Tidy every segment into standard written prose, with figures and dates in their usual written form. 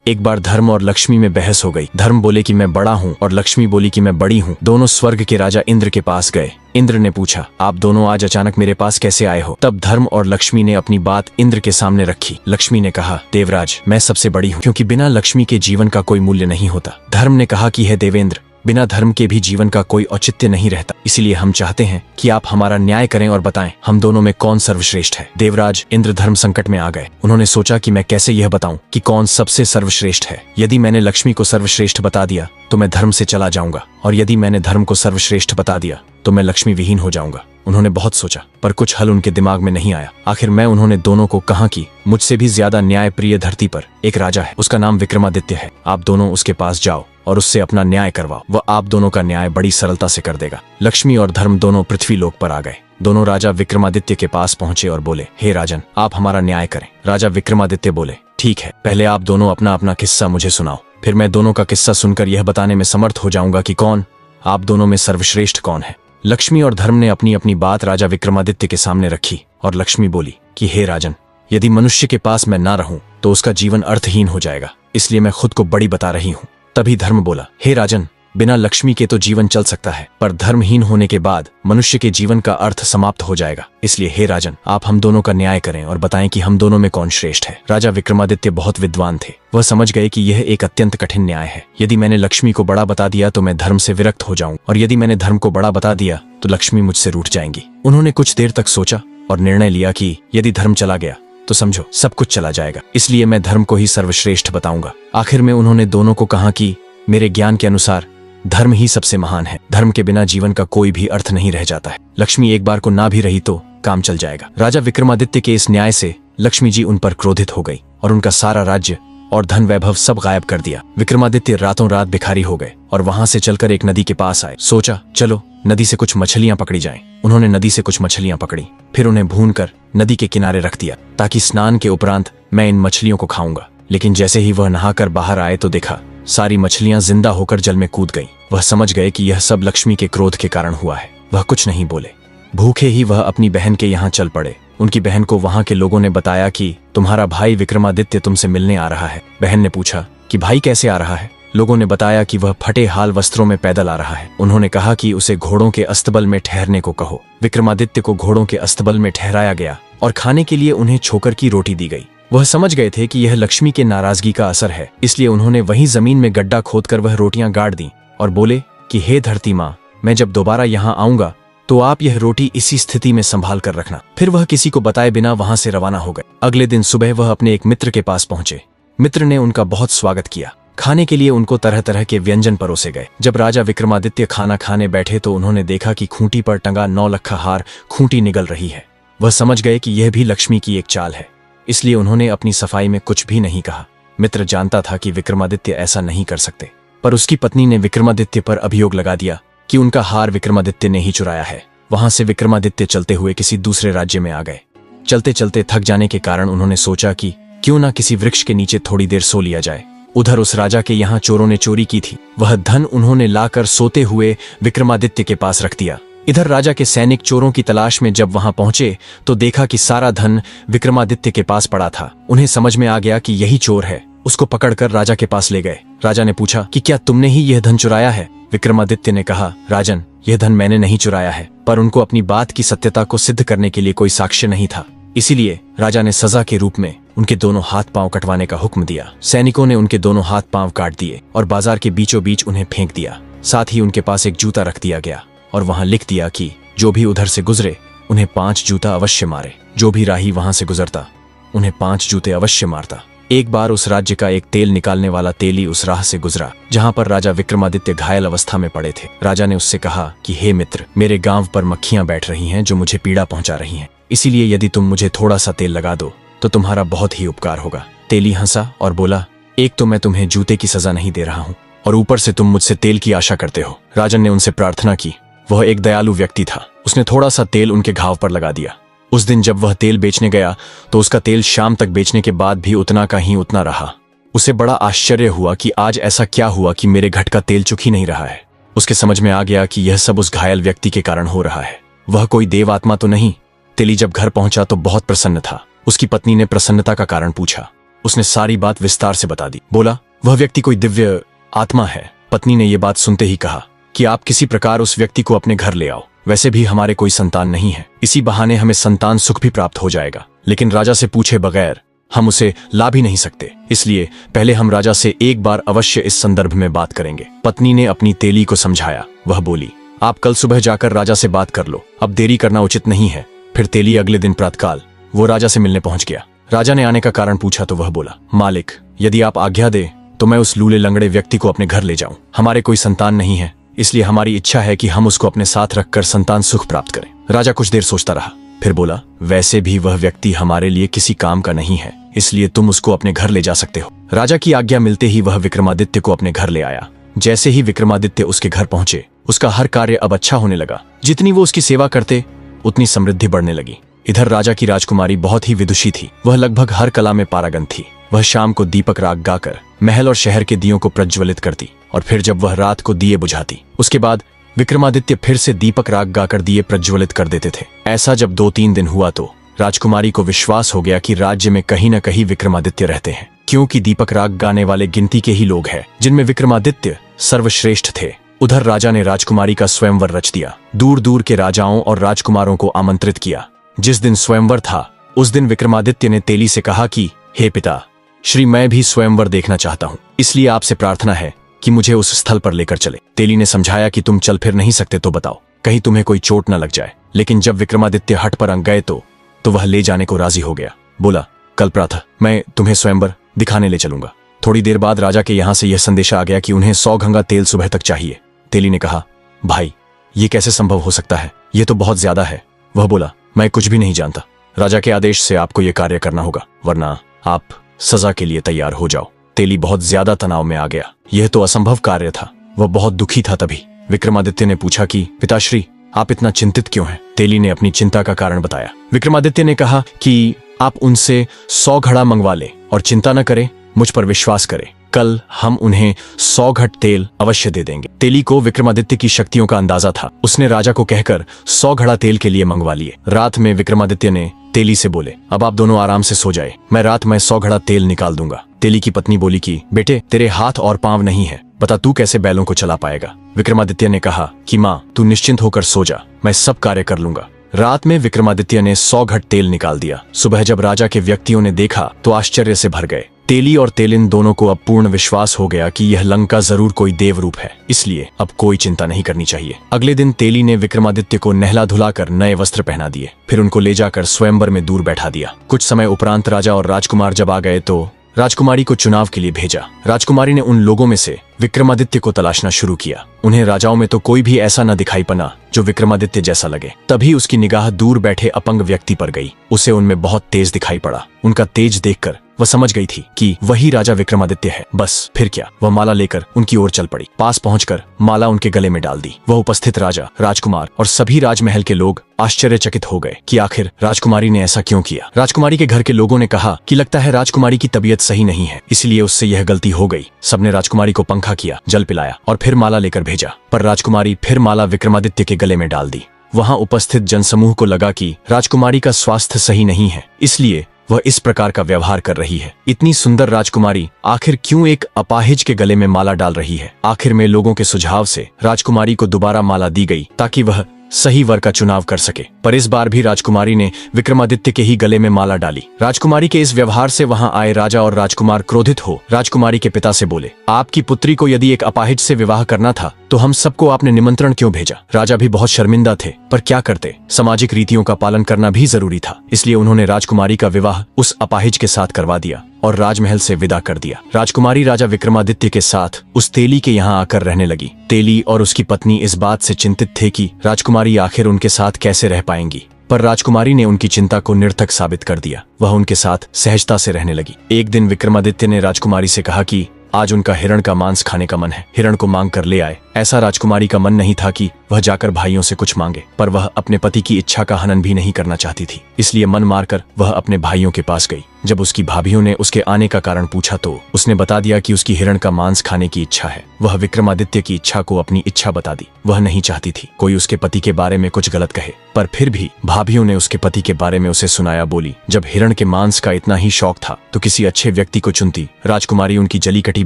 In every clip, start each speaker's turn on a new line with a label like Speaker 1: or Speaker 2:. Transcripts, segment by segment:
Speaker 1: एक बार धर्म और लक्ष्मी में बहस हो गई। धर्म बोले कि मैं बड़ा हूँ और लक्ष्मी बोली कि मैं बड़ी हूँ। दोनों स्वर्ग के राजा इंद्र के पास गए। इंद्र ने पूछा, आप दोनों आज अचानक मेरे पास कैसे आए हो? तब धर्म और लक्ष्मी ने अपनी बात इंद्र के सामने रखी। लक्ष्मी ने कहा, देवराज, मैं सबसे बड़ी हूँ, क्योंकि बिना लक्ष्मी के जीवन का कोई मूल्य नहीं होता। धर्म ने कहा कि हे देवेंद्र, बिना धर्म के भी जीवन का कोई औचित्य नहीं रहता, इसलिए हम चाहते हैं कि आप हमारा न्याय करें और बताएं हम दोनों में कौन सर्वश्रेष्ठ है। देवराज, इंद्र धर्म संकट में आ गए। उन्होंने सोचा कि मैं कैसे यह बताऊं कि कौन सबसे सर्वश्रेष्ठ है। यदि मैंने लक्ष्मी को सर्वश्रेष्ठ बता दिया तो मैं धर्म से चला जाऊंगा, और यदि मैंने धर्म को सर्वश्रेष्ठ बता दिया तो मैं लक्ष्मी विहीन हो जाऊंगा। उन्होंने बहुत सोचा, पर कुछ हल उनके दिमाग में नहीं आया। आखिर मैं उन्होंने दोनों को कहा कि मुझसे भी ज्यादा न्याय प्रिय धरती पर एक राजा है, उसका नाम विक्रमादित्य है। आप दोनों उसके पास जाओ और उससे अपना न्याय करवाओ, वह आप दोनों का न्याय बड़ी सरलता से कर देगा। लक्ष्मी और धर्म दोनों पृथ्वी लोक पर आ गए। दोनों राजा विक्रमादित्य के पास पहुंचे और बोले, हे राजन, आप हमारा न्याय करें। राजा विक्रमादित्य बोले, ठीक है, पहले आप दोनों अपना अपना किस्सा मुझे सुनाओ, फिर मैं दोनों का किस्सा सुनकर यह बताने में समर्थ हो जाऊंगा कि कौन आप दोनों में सर्वश्रेष्ठ कौन है। लक्ष्मी और धर्म ने अपनी अपनी बात राजा विक्रमादित्य के सामने रखी और लक्ष्मी बोली कि हे राजन, यदि मनुष्य के पास मैं ना रहूं तो उसका जीवन अर्थहीन हो जाएगा, इसलिए मैं खुद को बड़ी बता रही हूं। तभी धर्म बोला, हे राजन, बिना लक्ष्मी के तो जीवन चल सकता है, पर धर्महीन होने के बाद मनुष्य के जीवन का अर्थ समाप्त हो जाएगा। इसलिए हे राजन, आप हम दोनों का न्याय करें और बताएं कि हम दोनों में कौन श्रेष्ठ है। राजा विक्रमादित्य बहुत विद्वान थे। वह समझ गए कि यह एक अत्यंत कठिन न्याय है। यदि मैंने लक्ष्मी को बड़ा बता दिया तो मैं धर्म से विरक्त हो जाऊं, और यदि मैंने धर्म को बड़ा बता दिया तो लक्ष्मी मुझसे रूठ जाएंगी। उन्होंने कुछ देर तक सोचा और निर्णय लिया कि यदि धर्म चला गया तो समझो सब कुछ चला जाएगा, इसलिए मैं धर्म को ही सर्वश्रेष्ठ बताऊंगा। आखिर में उन्होंने दोनों को कहा कि मेरे ज्ञान के अनुसार धर्म ही सबसे महान है। धर्म के बिना जीवन का कोई भी अर्थ नहीं रह जाता है। लक्ष्मी एक बार को ना भी रही तो काम चल जाएगा। राजा विक्रमादित्य के इस न्याय से लक्ष्मी जी उन पर क्रोधित हो गई और उनका सारा राज्य और धन वैभव सब गायब कर दिया। विक्रमादित्य रातों रात भिखारी हो गए और वहां से चलकर एक नदी के पास आए। सोचा, चलो नदी से कुछ मछलियां पकड़ी जाएं। उन्होंने नदी से कुछ मछलियां पकड़ी, फिर उन्हें भूनकर नदी के किनारे रख दिया ताकि स्नान के उपरांत मैं इन मछलियों को खाऊंगा। लेकिन जैसे ही वह नहाकर बाहर आए तो देखा सारी मछलियां जिंदा होकर जल में कूद गईं। वह समझ गए कि यह सब लक्ष्मी के क्रोध के कारण हुआ है। वह कुछ नहीं बोले। भूखे ही वह अपनी बहन के यहाँ चल पड़े। उनकी बहन को वहां के लोगों ने बताया कि तुम्हारा भाई विक्रमादित्य तुमसे मिलने आ रहा है। बहन ने पूछा कि भाई कैसे आ रहा है? लोगों ने बताया कि वह फटे हाल वस्त्रों में पैदल आ रहा है। उन्होंने कहा कि उसे घोड़ों के अस्तबल में ठहरने को कहो। विक्रमादित्य को घोड़ों के अस्तबल में ठहराया गया और खाने के लिए उन्हें छोकर की रोटी दी गई। वह समझ गए थे कि यह लक्ष्मी के नाराजगी का असर है, इसलिए उन्होंने वहीं जमीन में गड्ढा खोदकर वह रोटियां गाड़ दी और बोले कि हे धरती माँ, मैं जब दोबारा यहाँ आऊंगा तो आप यह रोटी इसी स्थिति में संभाल कर रखना। फिर वह किसी को बताए बिना वहां से रवाना हो गए। अगले दिन सुबह वह अपने एक मित्र के पास पहुंचे। मित्र ने उनका बहुत स्वागत किया। खाने के लिए उनको तरह तरह के व्यंजन परोसे गए। जब राजा विक्रमादित्य खाना खाने बैठे तो उन्होंने देखा कि खूंटी पर टंगा 9 लखा हार खूंटी निगल रही है। वह समझ गए कि यह भी लक्ष्मी की एक चाल है, इसलिए उन्होंने अपनी सफाई में कुछ भी नहीं कहा। मित्र जानता था कि विक्रमादित्य ऐसा नहीं कर सकते, पर उसकी पत्नी ने विक्रमादित्य पर अभियोग लगा दिया कि उनका हार विक्रमादित्य ने ही चुराया है। वहां से विक्रमादित्य चलते हुए किसी दूसरे राज्य में आ गए। चलते चलते थक जाने के कारण उन्होंने सोचा कि क्यों ना किसी वृक्ष के नीचे थोड़ी देर सो लिया जाए। उधर उस राजा के यहाँ चोरों ने चोरी की थी। वह धन उन्होंने लाकर सोते हुए विक्रमादित्य के पास रख दिया। इधर राजा के सैनिक चोरों की तलाश में जब वहां पहुंचे तो देखा कि सारा धन विक्रमादित्य के पास पड़ा था। उन्हें समझ में आ गया कि यही चोर है। उसको पकड़कर राजा के पास ले गए। राजा ने पूछा कि क्या तुमने ही यह धन चुराया है? विक्रमादित्य ने कहा, राजन, यह धन मैंने नहीं चुराया है, पर उनको अपनी बात की सत्यता को सिद्ध करने के लिए कोई साक्ष्य नहीं था। इसीलिए राजा ने सजा के रूप में उनके दोनों हाथ पांव कटवाने का हुक्म दिया। सैनिकों ने उनके दोनों हाथ पांव काट दिए और बाजार के बीचों बीच उन्हें फेंक दिया। साथ ही उनके पास एक जूता रख दिया गया और वहां लिख दिया कि जो भी उधर से गुजरे उन्हें 5 जूता अवश्य मारे। जो भी राही वहां से गुजरता उन्हें 5 जूते अवश्य मारता। एक बार उस राज्य का एक तेल निकालने वाला तेली उस राह से गुजरा जहां पर राजा विक्रमादित्य घायल अवस्था में पड़े थे। राजा ने उससे कहा कि हे मित्र, मेरे गांव पर मक्खियां बैठ रही हैं जो मुझे पीड़ा पहुंचा रही हैं, इसीलिए यदि तुम मुझे थोड़ा सा तेल लगा दो तो तुम्हारा बहुत ही उपकार होगा। तेली हंसा और बोला, एक तो मैं तुम्हें जूते की सजा नहीं दे रहा हूँ और ऊपर से तुम मुझसे तेल की आशा करते हो। राजन ने उनसे प्रार्थना की। वह एक दयालु व्यक्ति था। उसने थोड़ा सा तेल उनके घाव पर लगा दिया। उस दिन जब वह तेल बेचने गया तो उसका तेल शाम तक बेचने के बाद भी उतना का ही उतना रहा। उसे बड़ा आश्चर्य हुआ कि आज ऐसा क्या हुआ कि मेरे घट का तेल चुक ही नहीं रहा है। उसके समझ में आ गया कि यह सब उस घायल व्यक्ति के कारण हो रहा है। वह कोई देव आत्मा तो नहीं। तेली जब घर पहुंचा तो बहुत प्रसन्न था। उसकी पत्नी ने प्रसन्नता का कारण पूछा। उसने सारी बात विस्तार से बता दी। बोला, वह व्यक्ति कोई दिव्य आत्मा है। पत्नी ने यह बात सुनते ही कहा कि आप किसी प्रकार उस व्यक्ति को अपने घर ले आओ। वैसे भी हमारे कोई संतान नहीं है, इसी बहाने हमें संतान सुख भी प्राप्त हो जाएगा, लेकिन राजा से पूछे बगैर हम उसे ला भी नहीं सकते, इसलिए पहले हम राजा से एक बार अवश्य इस संदर्भ में बात करेंगे। पत्नी ने अपनी तेली को समझाया। वह बोली, आप कल सुबह जाकर राजा से बात कर लो, अब देरी करना उचित नहीं है। फिर तेली अगले दिन प्रातःकाल वो राजा से मिलने पहुंच गया। राजा ने आने का कारण पूछा तो वह बोला, मालिक, यदि आप आज्ञा दे तो मैं उस लूले लंगड़े व्यक्ति को अपने घर ले जाऊं। हमारे कोई संतान नहीं है, इसलिए हमारी इच्छा है कि हम उसको अपने साथ रखकर संतान सुख प्राप्त करें। राजा कुछ देर सोचता रहा, फिर बोला, वैसे भी वह व्यक्ति हमारे लिए किसी काम का नहीं है, इसलिए तुम उसको अपने घर ले जा सकते हो। राजा की आज्ञा मिलते ही वह विक्रमादित्य को अपने घर ले आया। जैसे ही विक्रमादित्य उसके घर पहुंचे, उसका हर कार्य अब अच्छा होने लगा। जितनी वो उसकी सेवा करते उतनी समृद्धि बढ़ने लगी। इधर राजा की राजकुमारी बहुत ही विदुषी थी। वह लगभग हर कला में पारंगत थी। वह शाम को दीपक राग गाकर महल और शहर के दियों को प्रज्वलित करती और फिर जब वह रात को दिए बुझाती, उसके बाद विक्रमादित्य फिर से दीपक राग गाकर दिए प्रज्वलित कर देते थे। ऐसा जब 2-3 दिन हुआ तो राजकुमारी को विश्वास हो गया कि राज्य में कहीं न कहीं विक्रमादित्य रहते हैं, क्योंकि दीपक राग गाने वाले गिनती के ही लोग हैं जिनमें विक्रमादित्य सर्वश्रेष्ठ थे। उधर राजा ने राजकुमारी का स्वयंवर रच दिया। दूर दूर के राजाओं और राजकुमारों को आमंत्रित किया। जिस दिन स्वयंवर था उस दिन विक्रमादित्य ने तेली से कहा कि हे पिता श्री, मैं भी स्वयंवर देखना चाहता हूँ, इसलिए आपसे प्रार्थना है कि मुझे उस स्थल पर लेकर चले। तेली ने समझाया कि तुम चल फिर नहीं सकते तो बताओ, कहीं तुम्हें कोई चोट न लग जाए। लेकिन जब विक्रमादित्य हट पर गए तो वह ले जाने को राजी हो गया। बोला, कल प्रातः मैं तुम्हें स्वयंवर दिखाने ले चलूंगा। थोड़ी देर बाद राजा के यहाँ से यह संदेशा आ गया कि उन्हें 100 गंगा तेल सुबह तक चाहिए। तेली ने कहा, भाई ये कैसे संभव हो सकता है, ये तो बहुत ज्यादा है। वह बोला, मैं कुछ भी नहीं जानता, राजा के आदेश से आपको यह कार्य करना होगा, वरना आप सजा के लिए तैयार हो जाओ। तेली बहुत ज्यादा तनाव में आ गया। यह तो असंभव कार्य था। वह बहुत दुखी था। तभी विक्रमादित्य ने पूछा कि पिताश्री, आप इतना चिंतित क्यों हैं? तेली ने अपनी चिंता का कारण बताया। विक्रमादित्य ने कहा कि आप उनसे 100 घड़ा मंगवा लें और चिंता न करें, मुझ पर विश्वास करें, कल हम उन्हें 100 घट तेल अवश्य दे देंगे। तेली को विक्रमादित्य की शक्तियों का अंदाजा था। उसने राजा को कहकर 100 घड़ा तेल के लिए मंगवा लिए। रात में विक्रमादित्य ने तेली से बोले, अब आप दोनों आराम से सो जाए, मैं रात में 100 घड़ा तेल निकाल दूंगा। तेली की पत्नी बोली कि बेटे, तेरे हाथ और पांव नहीं है, बता तू कैसे बैलों को चला पाएगा? विक्रमादित्य ने कहा कि माँ, तू निश्चिंत होकर सो जा, मैं सब कार्य कर लूंगा। रात में विक्रमादित्य ने 100 घट तेल निकाल दिया। सुबह जब राजा के व्यक्तियों ने देखा तो आश्चर्य से भर गए। तेली और तेलिन दोनों को अब पूर्ण विश्वास हो गया कि यह लंका जरूर कोई देव रूप है, इसलिए अब कोई चिंता नहीं करनी चाहिए। अगले दिन तेली ने विक्रमादित्य को नहला धुलाकर नए वस्त्र पहना दिए, फिर उनको ले जाकर स्वयंवर में दूर बैठा दिया। कुछ समय उपरांत राजा और राजकुमार जब आ गए तो राजकुमारी को चुनाव के लिए भेजा। राजकुमारी ने उन लोगों में से विक्रमादित्य को तलाशना शुरू किया। उन्हें राजाओं में तो कोई भी ऐसा न दिखाई पड़ा जो विक्रमादित्य जैसा लगे। तभी उसकी निगाह दूर बैठे अपंग व्यक्ति पर गई। उसे उनमें बहुत तेज दिखाई पड़ा। उनका तेज देखकर वह समझ गई थी कि वही राजा विक्रमादित्य है। बस फिर क्या, वह माला लेकर उनकी ओर चल पड़ी। पास पहुंचकर माला उनके गले में डाल दी। वह उपस्थित राजा, राजकुमार और सभी राजमहल के लोग आश्चर्यचकित हो गए कि आखिर राजकुमारी ने ऐसा क्यों किया। राजकुमारी के घर के लोगों ने कहा कि लगता है राजकुमारी की तबीयत सही नहीं है, इसलिए उससे यह गलती हो गई। सबने राजकुमारी को पंखा किया, जल पिलाया और फिर माला लेकर भेजा, पर राजकुमारी फिर माला विक्रमादित्य के गले में डाल दी। वहां उपस्थित जनसमूह को लगा कि राजकुमारी का स्वास्थ्य सही नहीं है, इसलिए वह इस प्रकार का व्यवहार कर रही है। इतनी सुंदर राजकुमारी आखिर क्यों एक अपाहिज के गले में माला डाल रही है? आखिर में लोगों के सुझाव से राजकुमारी को दोबारा माला दी गई ताकि वह सही वर का चुनाव कर सके। पर इस बार भी राजकुमारी ने विक्रमादित्य के ही गले में माला डाली। राजकुमारी के इस व्यवहार से वहां आए राजा और राजकुमार क्रोधित हो राजकुमारी के पिता से बोले, आपकी पुत्री को यदि एक अपाहिज से विवाह करना था तो हम सबको आपने निमंत्रण क्यों भेजा? राजा भी बहुत शर्मिंदा थे, पर क्या करते, सामाजिक रीतियों का पालन करना भी जरूरी था। इसलिए उन्होंने राजकुमारी का विवाह उस अपाहिज के साथ करवा दिया और राजमहल से विदा कर दिया। राजकुमारी राजा विक्रमादित्य के साथ उस तेली के यहाँ आकर रहने लगी। तेली और उसकी पत्नी इस बात से चिंतित थे कि राजकुमारी आखिर उनके साथ कैसे रह पाएंगी, पर राजकुमारी ने उनकी चिंता को निरर्थक साबित कर दिया। वह उनके साथ सहजता से रहने लगी। एक दिन विक्रमादित्य ने राजकुमारी से कहा कि आज उनका हिरण का मांस खाने का मन है, हिरण को मांग कर ले आए। ऐसा राजकुमारी का मन नहीं था कि वह जाकर भाइयों से कुछ मांगे, पर वह अपने पति की इच्छा का हनन भी नहीं करना चाहती थी, इसलिए मन मारकर वह अपने भाइयों के पास गई। जब उसकी भाभीयों ने उसके आने का कारण पूछा तो उसने बता दिया कि उसकी हिरण का मांस खाने की इच्छा है। वह विक्रमादित्य की इच्छा को अपनी इच्छा बता दी। वह नहीं चाहती थी कोई उसके पति के बारे में कुछ गलत कहे, पर फिर भी भाभीयों ने उसके पति के बारे में उसे सुनाया। बोली, जब हिरण के मांस का इतना ही शौक था तो किसी अच्छे व्यक्ति को चुनती। राजकुमारी उनकी जली कटी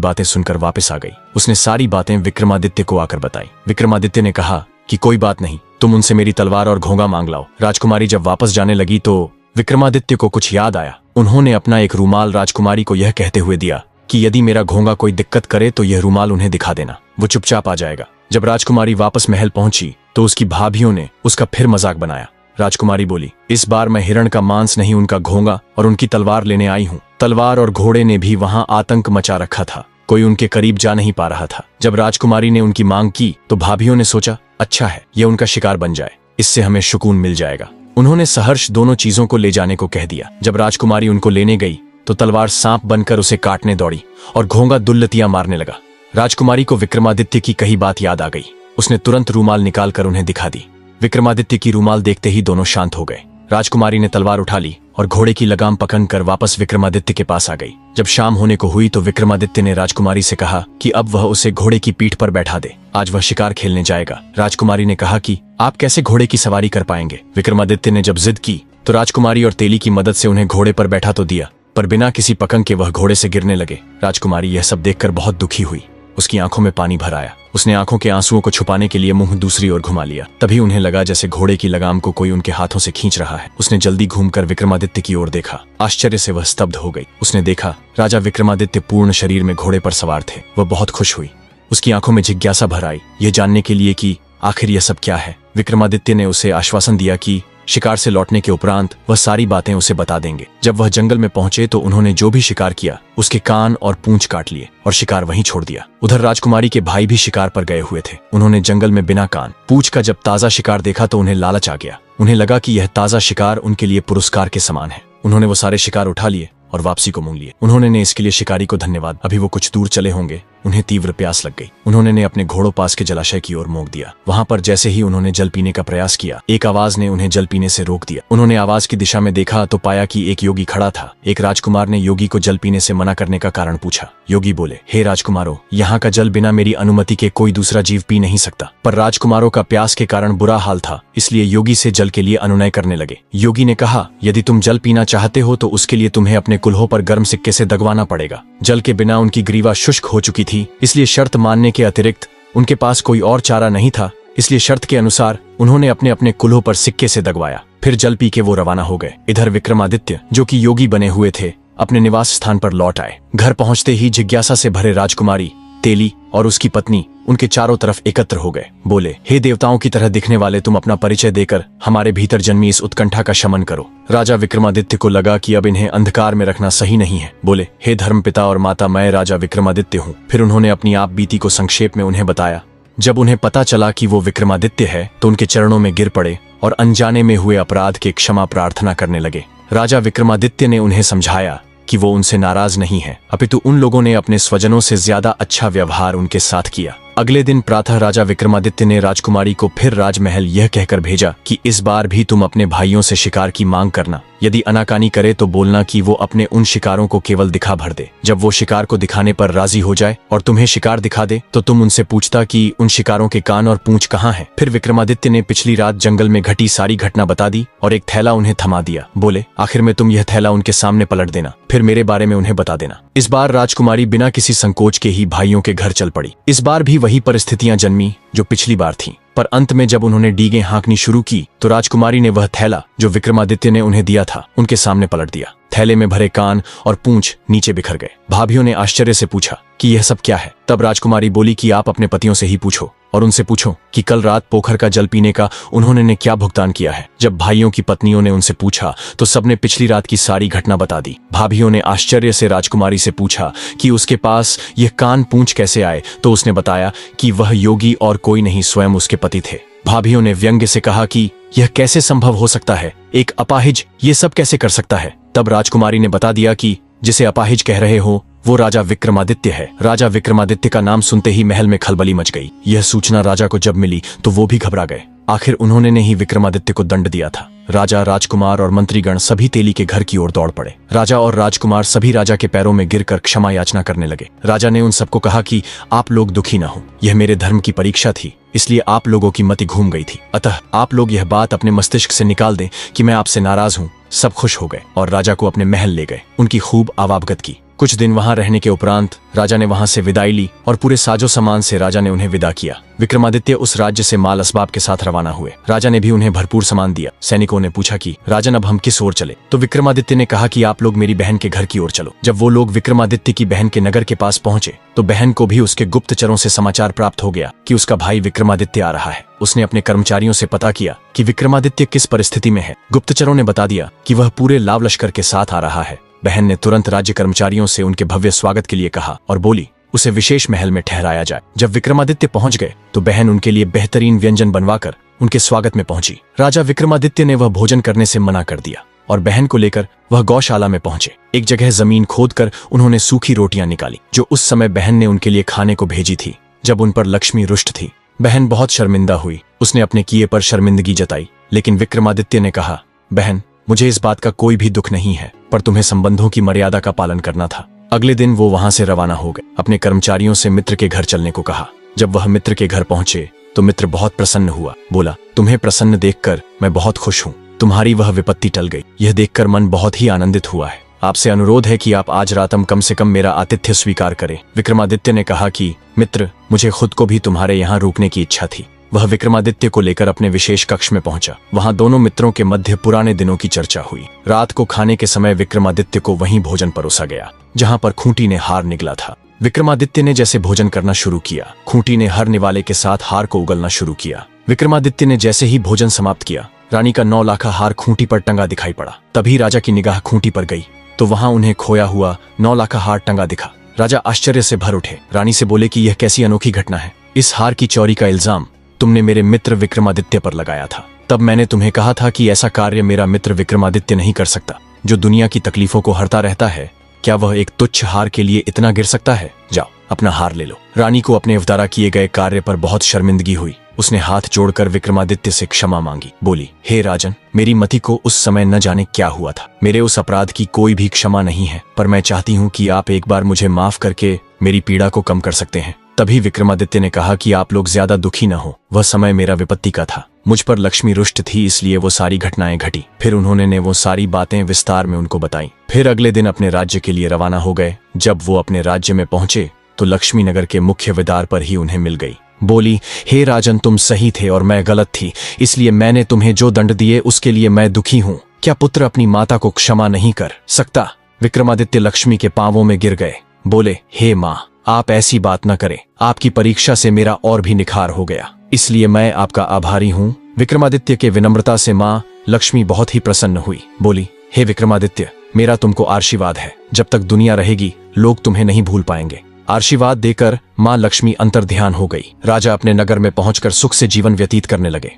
Speaker 1: बातें सुनकर वापस आ गई। उसने सारी बातें विक्रमादित्य को आकर बताई। विक्रमादित्य ने कहा कि कोई बात नहीं, तुम उनसे मेरी तलवार और घोंगा मांग लाओ। राजकुमारी जब वापस जाने लगी तो विक्रमादित्य को कुछ याद आया। उन्होंने अपना एक रूमाल राजकुमारी को यह कहते हुए दिया कि यदि मेरा घोंगा कोई दिक्कत करे तो यह रूमाल उन्हें दिखा देना, वो चुपचाप आ जाएगा। जब राजकुमारी वापस महल पहुंची तो उसकी भाभीयों ने उसका फिर मजाक बनाया। राजकुमारी बोली, इस बार मैं हिरण का मांस नहीं, उनका घोंगा और उनकी तलवार लेने आई हूँ। तलवार और घोड़े ने भी वहां आतंक मचा रखा था, कोई उनके करीब जा नहीं पा रहा था। जब राजकुमारी ने उनकी मांग की तो भाभीयों ने सोचा, अच्छा है, यह उनका शिकार बन जाए, इससे हमें सुकून मिल जाएगा। उन्होंने सहर्ष दोनों चीजों को ले जाने को कह दिया। जब राजकुमारी उनको लेने गई तो तलवार सांप बनकर उसे काटने दौड़ी और घोंगा दुल्लतियां मारने लगा। राजकुमारी को विक्रमादित्य की कही बात याद आ गई। उसने तुरंत रूमाल निकालकर उन्हें दिखा दी। विक्रमादित्य की रूमाल देखते ही दोनों शांत हो गए। राजकुमारी ने तलवार उठा ली और घोड़े की लगाम पकड़कर वापस विक्रमादित्य के पास आ गई। जब शाम होने को हुई तो विक्रमादित्य ने राजकुमारी से कहा कि अब वह उसे घोड़े की पीठ पर बैठा दे, आज वह शिकार खेलने जाएगा। राजकुमारी ने कहा कि आप कैसे घोड़े की सवारी कर पाएंगे। विक्रमादित्य ने जब जिद की तो राजकुमारी और तेली की मदद से उन्हें घोड़े पर बैठा तो दिया, पर बिना किसी पकंग के वह घोड़े से गिरने लगे। राजकुमारी यह सब देखकर बहुत दुखी हुई। उसकी आंखों में पानी भर आया। उसने आंखों के आंसुओं को छुपाने के लिए मुंह दूसरी ओर घुमा लिया। तभी उन्हें लगा जैसे घोड़े की लगाम को कोई उनके हाथों से खींच रहा है। उसने जल्दी घूमकर विक्रमादित्य की ओर देखा। आश्चर्य से वह स्तब्ध हो गई। उसने देखा राजा विक्रमादित्य पूर्ण शरीर में घोड़े पर सवार थे। वह बहुत खुश हुई। उसकी आंखों में जिज्ञासा भर आई, यह जानने के लिए कि आखिर यह सब क्या है। विक्रमादित्य ने उसे आश्वासन दिया कि शिकार से लौटने के उपरांत वह सारी बातें उसे बता देंगे। जब वह जंगल में पहुंचे तो उन्होंने जो भी शिकार किया उसके कान और पूंछ काट लिए और शिकार वहीं छोड़ दिया। उधर राजकुमारी के भाई भी शिकार पर गए हुए थे। उन्होंने जंगल में बिना कान पूंछ का जब ताजा शिकार देखा तो उन्हें लालच आ गया। उन्हें लगा कि यह ताजा शिकार उनके लिए पुरस्कार के समान है। उन्होंने वो सारे शिकार उठा लिए और वापसी को मोड़ लिए। उन्होंने ने इसके लिए शिकारी को धन्यवाद। अभी वो कुछ दूर चले होंगे, उन्हें तीव्र प्यास लग गई। उन्होंने ने अपने घोड़ों पास के जलाशय की ओर मोड़ दिया। वहां पर जैसे ही उन्होंने जल पीने का प्रयास किया, एक आवाज ने उन्हें जल पीने से रोक दिया। उन्होंने आवाज की दिशा में देखा तो पाया कि एक योगी खड़ा था। एक राजकुमार ने योगी को जल पीने से मना करने का कारण पूछा। योगी बोले, हे राजकुमारों, यहाँ का जल बिना मेरी अनुमति के कोई दूसरा जीव पी नहीं सकता। पर राजकुमारों का प्यास के कारण बुरा हाल था, इसलिए योगी से जल के लिए अनुनय करने लगे। योगी ने कहा, यदि तुम जल पीना चाहते हो तो उसके लिए तुम्हें अपने कुल्हों पर गर्म सिक्के से दगवाना पड़ेगा। जल के बिना उनकी ग्रीवा शुष्क हो चुकी थी, इसलिए शर्त मानने के अतिरिक्त उनके पास कोई और चारा नहीं था। इसलिए शर्त के अनुसार उन्होंने अपने अपने कुल्हों पर सिक्के से दगवाया। फिर जल पी के वो रवाना हो गए। इधर विक्रमादित्य, जो कि योगी बने हुए थे, अपने निवास स्थान पर लौट आए। घर पहुंचते ही जिज्ञासा से भरे राजकुमारी, तेली और उसकी पत्नी उनके चारों तरफ एकत्र हो गए। बोले, हे देवताओं की तरह दिखने वाले तुम, अपना परिचय देकर हमारे भीतर जन्मी इस उत्कंठा का शमन करो। राजा विक्रमादित्य को लगा कि अब इन्हें अंधकार में रखना सही नहीं है। बोले, हे धर्मपिता और माता, मैं राजा विक्रमादित्य हूँ। फिर उन्होंने अपनी आप बीती को संक्षेप में उन्हें बताया। जब उन्हें पता चला कि वो विक्रमादित्य है तो उनके चरणों में गिर पड़े और अनजाने में हुए अपराध के क्षमा प्रार्थना करने लगे। राजा विक्रमादित्य ने उन्हें समझाया कि वो उनसे नाराज नहीं है, अपितु उन लोगों ने अपने स्वजनों से ज्यादा अच्छा व्यवहार उनके साथ किया। अगले दिन प्रातः राजा विक्रमादित्य ने राजकुमारी को फिर राजमहल यह कहकर भेजा कि इस बार भी तुम अपने भाइयों से शिकार की मांग करना। यदि अनाकानी करे तो बोलना कि वो अपने उन शिकारों को केवल दिखा भर दे। जब वो शिकार को दिखाने पर राजी हो जाए और तुम्हें शिकार दिखा दे तो तुम उनसे पूछता कि उन शिकारों के कान और पूंछ कहाँ हैं। फिर विक्रमादित्य ने पिछली रात जंगल में घटी सारी घटना बता दी और एक थैला उन्हें थमा दिया। बोले, आखिर में तुम यह थैला उनके सामने पलट देना, फिर मेरे बारे में उन्हें बता देना। इस बार राजकुमारी बिना किसी संकोच के ही भाइयों के घर चल पड़ी। इस बार भी वही परिस्थितियां जन्मी जो पिछली बार थीं। पर अंत में जब उन्होंने डींगें हाँकनी शुरू की तो राजकुमारी ने वह थैला जो विक्रमादित्य ने उन्हें दिया था उनके सामने पलट दिया। थैले में भरे कान और पूंछ नीचे बिखर गए। भाभियों ने आश्चर्य से पूछा कि यह सब क्या है। तब राजकुमारी बोली कि आप अपने पतियों से ही पूछो और उनसे पूछो कि कल रात पोखर का जल पीने का उन्होंने ने क्या भुगतान किया है। जब भाइयों की पत्नियों ने उनसे पूछा तो सबने पिछली रात की सारी घटना बता दी। भाभियों ने आश्चर्य से राजकुमारी से पूछा कि उसके पास यह कान पूंछ कैसे आए, तो उसने बताया कि वह योगी और कोई नहीं, स्वयं उसके पति थे। भाभियों ने व्यंग्य से कहा कि यह कैसे संभव हो सकता है, एक अपाहिज ये सब कैसे कर सकता है। तब राजकुमारी ने बता दिया कि जिसे अपाहिज कह रहे हो वो राजा विक्रमादित्य है। राजा विक्रमादित्य का नाम सुनते ही महल में खलबली मच गई। यह सूचना राजा को जब मिली तो वो भी घबरा गए। आखिर उन्होंने ने ही विक्रमादित्य को दंड दिया था। राजा, राजकुमार और मंत्रीगण सभी तेली के घर की ओर दौड़ पड़े। राजा और राजकुमार सभी राजा के पैरों में गिरकर क्षमा याचना करने लगे। राजा ने उन सबको कहा कि आप लोग दुखी न हो, यह मेरे धर्म की परीक्षा थी, इसलिए आप लोगों की मति घूम गई थी। अतः आप लोग यह बात अपने मस्तिष्क से निकाल दें कि मैं आपसे नाराज हूँ। सब खुश हो गए और राजा को अपने महल ले गए, उनकी खूब आवाभगत की। कुछ दिन वहां रहने के उपरांत राजा ने वहां से विदाई ली और पूरे साजो सामान से राजा ने उन्हें विदा किया। विक्रमादित्य उस राज्य से माल असबाब के साथ रवाना हुए। राजा ने भी उन्हें भरपूर सामान दिया। सैनिकों ने पूछा कि राजन, अब हम किस ओर चले? तो विक्रमादित्य ने कहा कि आप लोग मेरी बहन के घर की ओर चलो। जब वो लोग विक्रमादित्य की बहन के नगर के पास पहुंचे तो बहन को भी उसके गुप्तचरों से समाचार प्राप्त हो गया कि उसका भाई विक्रमादित्य आ रहा है। उसने अपने कर्मचारियों से पता किया कि विक्रमादित्य किस परिस्थिति में है। गुप्तचरों ने बता दिया कि वह पूरे लाव लश्कर के साथ आ रहा है। बहन ने तुरंत राज्य कर्मचारियों से उनके भव्य स्वागत के लिए कहा और बोली उसे विशेष महल में ठहराया जाए। जब विक्रमादित्य पहुंच गए तो बहन उनके लिए बेहतरीन व्यंजन बनवाकर उनके स्वागत में पहुंची। राजा विक्रमादित्य ने वह भोजन करने से मना कर दिया और बहन को लेकर वह गौशाला में पहुंचे। एक जगह जमीन खोदकर उन्होंने सूखी रोटियां निकाली जो उस समय बहन ने उनके लिए खाने को भेजी थी, जब उन पर लक्ष्मी रुष्ट थी। बहन बहुत शर्मिंदा हुई। उसने अपने किए पर शर्मिंदगी जताई, लेकिन विक्रमादित्य ने कहा, बहन, मुझे इस बात का कोई भी दुख नहीं है, पर तुम्हें संबंधों की मर्यादा का पालन करना था। अगले दिन वो वहां से रवाना हो गए। अपने कर्मचारियों से मित्र के घर चलने को कहा। जब वह मित्र के घर पहुंचे तो मित्र बहुत प्रसन्न हुआ। बोला, तुम्हें प्रसन्न देखकर मैं बहुत खुश हूँ। तुम्हारी वह विपत्ति टल गई, यह देखकर मन बहुत ही आनंदित हुआ है। आपसे अनुरोध है कि आप आज रातम कम से कम मेरा आतिथ्य स्वीकार करें। विक्रमादित्य ने कहा कि मित्र, मुझे खुद को भी तुम्हारे यहाँ रुकने की इच्छा थी। वह विक्रमादित्य को लेकर अपने विशेष कक्ष में पहुंचा। वहां दोनों मित्रों के मध्य पुराने दिनों की चर्चा हुई। रात को खाने के समय विक्रमादित्य को वहीं भोजन परोसा गया जहां पर खूंटी ने हार निगला था। विक्रमादित्य ने जैसे भोजन करना शुरू किया, खूंटी ने हर निवाले के साथ हार को उगलना शुरू किया। विक्रमादित्य ने जैसे ही भोजन समाप्त किया, रानी का 9 लाखा हार खूंटी पर टंगा दिखाई पड़ा। तभी राजा की निगाह खूंटी पर गई तो वहां उन्हें खोया हुआ 9 लाखा हार टंगा दिखा। राजा आश्चर्य से भर उठे। रानी से बोले कि यह कैसी अनोखी घटना है। इस हार की चोरी का इल्जाम तुमने मेरे मित्र विक्रमादित्य पर लगाया था। तब मैंने तुम्हें कहा था कि ऐसा कार्य मेरा मित्र विक्रमादित्य नहीं कर सकता, जो दुनिया की तकलीफों को हरता रहता है। क्या वह एक तुच्छ हार के लिए इतना गिर सकता है? जाओ, अपना हार ले लो। रानी को अपने द्वारा किए गए कार्य पर बहुत शर्मिंदगी हुई। उसने हाथ जोड़कर विक्रमादित्य से क्षमा मांगी। बोली, हे राजन, मेरी मति को उस समय न जाने क्या हुआ था। मेरे उस अपराध की कोई भी क्षमा नहीं है, पर मैं चाहती हूँ कि आप एक बार मुझे माफ करके मेरी पीड़ा को कम कर सकते हैं। तभी विक्रमादित्य ने कहा कि आप लोग ज्यादा दुखी न हो, वह समय मेरा विपत्ति का था। मुझ पर लक्ष्मी रुष्ट थी, इसलिए वो सारी घटनाएं घटी। फिर उन्होंने वो सारी बातें विस्तार में उनको बताई। फिर अगले दिन अपने राज्य के लिए रवाना हो गए। जब वो अपने राज्य में पहुंचे तो लक्ष्मी नगर के मुख्य विदार पर ही उन्हें मिल गई। बोली, हे राजन, तुम सही थे और मैं गलत थी, इसलिए मैंने तुम्हें जो दंड दिए उसके लिए मैं दुखी हूँ। क्या पुत्र अपनी माता को क्षमा नहीं कर सकता? विक्रमादित्य लक्ष्मी के पांवों में गिर गए। बोले, हे माँ, आप ऐसी बात न करें। आपकी परीक्षा से मेरा और भी निखार हो गया, इसलिए मैं आपका आभारी हूँ। विक्रमादित्य के विनम्रता से माँ लक्ष्मी बहुत ही प्रसन्न हुई। बोली, हे विक्रमादित्य, मेरा तुमको आशीर्वाद है। जब तक दुनिया रहेगी लोग तुम्हें नहीं भूल पाएंगे। आशीर्वाद देकर माँ लक्ष्मी अंतर्ध्यान हो गई। राजा अपने नगर में पहुंचकर सुख से जीवन व्यतीत करने लगे।